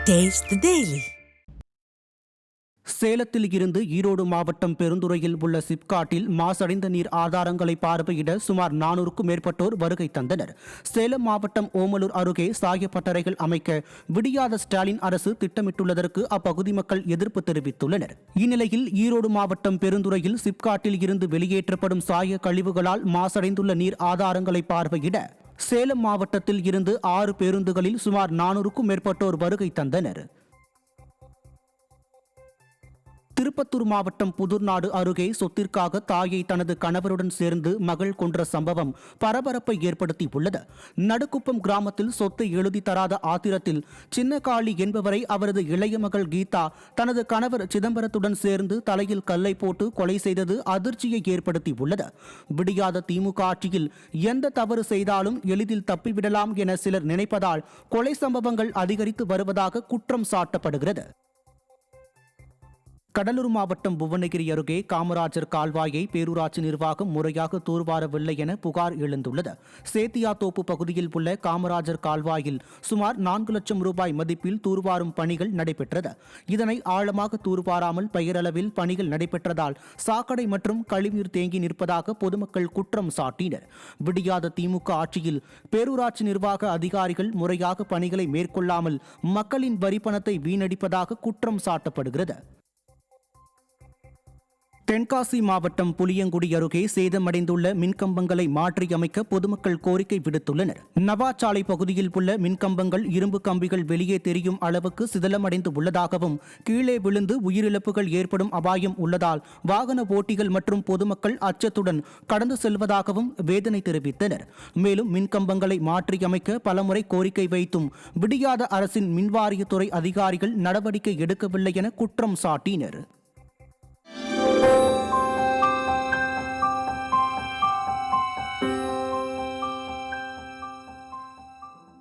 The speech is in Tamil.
Taste the Daily. சேலத்தில் இருந்து ஈரோடு மாவட்டம் பெருந்துறையில் உள்ள சிப்காட்டில் மாசடைந்த நீர் ஆதாரங்களை பார்வையிட சுமார் 400க்கும் மேற்பட்டோர் வருகை தந்தனர். சேலம் மாவட்டம் ஓமலூர் அருகே சாயப்பட்டறைகள் அமைக்க விடியாத ஸ்டாலின் அரசு திட்டமிட்டுள்ளதற்கு அப்பகுதி மக்கள் எதிர்ப்பு தெரிவித்துள்ளனர். இந்நிலையில் ஈரோடு மாவட்டம் பெருந்துறையில் சிப்காட்டில் இருந்து வெளியேற்றப்படும் சாய கழிவுகளால் மாசடைந்துள்ள நீர் ஆதாரங்களை பார்வையிட சேலம் மாவட்டத்தில் இருந்து 6 பேருந்துகளில் சுமார் 400க்கும் மேற்பட்டோர் வருகை தந்தனர். திருப்பத்தூர் மாவட்டம் புதுர்நாடு அருகே சொத்திற்காக தாயை தனது கணவருடன் சேர்ந்து மகள் கொன்ற சம்பவம் பரபரப்பை ஏற்படுத்தியுள்ளது. நடுக்குப்பம் கிராமத்தில் சொத்தை எழுதி தராத ஆத்திரத்தில் சின்னகாளி என்பவரை அவரது இளைய மகள் கீதா தனது கணவர் சிதம்பரத்துடன் சேர்ந்து தலையில் கல்லை போட்டு கொலை செய்தது அதிர்ச்சியை ஏற்படுத்தியுள்ளது. விடியாத திமுக ஆட்சியில் எந்த தவறு செய்தாலும் எளிதில் தப்பிவிடலாம் என சிலர் நினைப்பதால் கொலை சம்பவங்கள் அதிகரித்து வருவதாக குற்றம் சாட்டப்படுகிறது. கடலூர் மாவட்டம் புவனகிரி அருகே காமராஜர் கால்வாயை பேரூராட்சி நிர்வாகம் முறையாக தூர்வாரவில்லை என புகார் எழுந்துள்ளது. சேத்தியாத்தோப்பு பகுதியில் உள்ள காமராஜர் கால்வாயில் சுமார் 4 லட்சம் ரூபாய் மதிப்பில் தூர்வாரும் பணிகள் நடைபெற்றது. இதனை ஆழமாக தூர்வாராமல் பெயரளவில் பணிகள் நடைபெற்றதால் சாக்கடை மற்றும் கழிவுநீர் தேங்கி நிற்பதாக பொதுமக்கள் குற்றம் சாட்டினர். விடியாத திமுக ஆட்சியில் பேரூராட்சி நிர்வாக அதிகாரிகள் முறையாக பணிகளை மேற்கொள்ளாமல் மக்களின் வரி பணத்தை வீணடிப்பதாக குற்றம் சாட்டப்படுகிறது. தென்காசி மாவட்டம் புளியங்குடி அருகே சேதமடைந்துள்ள மின்கம்பங்களை மாற்றியமைக்க பொதுமக்கள் கோரிக்கை விடுத்துள்ளனர். நவாச்சாலை பகுதியில் உள்ள மின்கம்பங்கள் இரும்பு கம்பிகள் வெளியே தெரியும் அளவுக்கு சிதலமடைந்து உள்ளதாகவும் கீழே விழுந்து உயிரிழப்புகள் ஏற்படும் அபாயம் உள்ளதால் வாகன ஓட்டிகள் மற்றும் பொதுமக்கள் அச்சத்துடன் கடந்து செல்வதாகவும் வேதனை தெரிவித்தனர். மேலும் மின்கம்பங்களை மாற்றியமைக்க பலமுறை கோரிக்கை வைத்தும் விடியாத அரசின் மின்வாரியத்துறை அதிகாரிகள் நடவடிக்கை எடுக்கவில்லை என குற்றம் சாட்டினர்.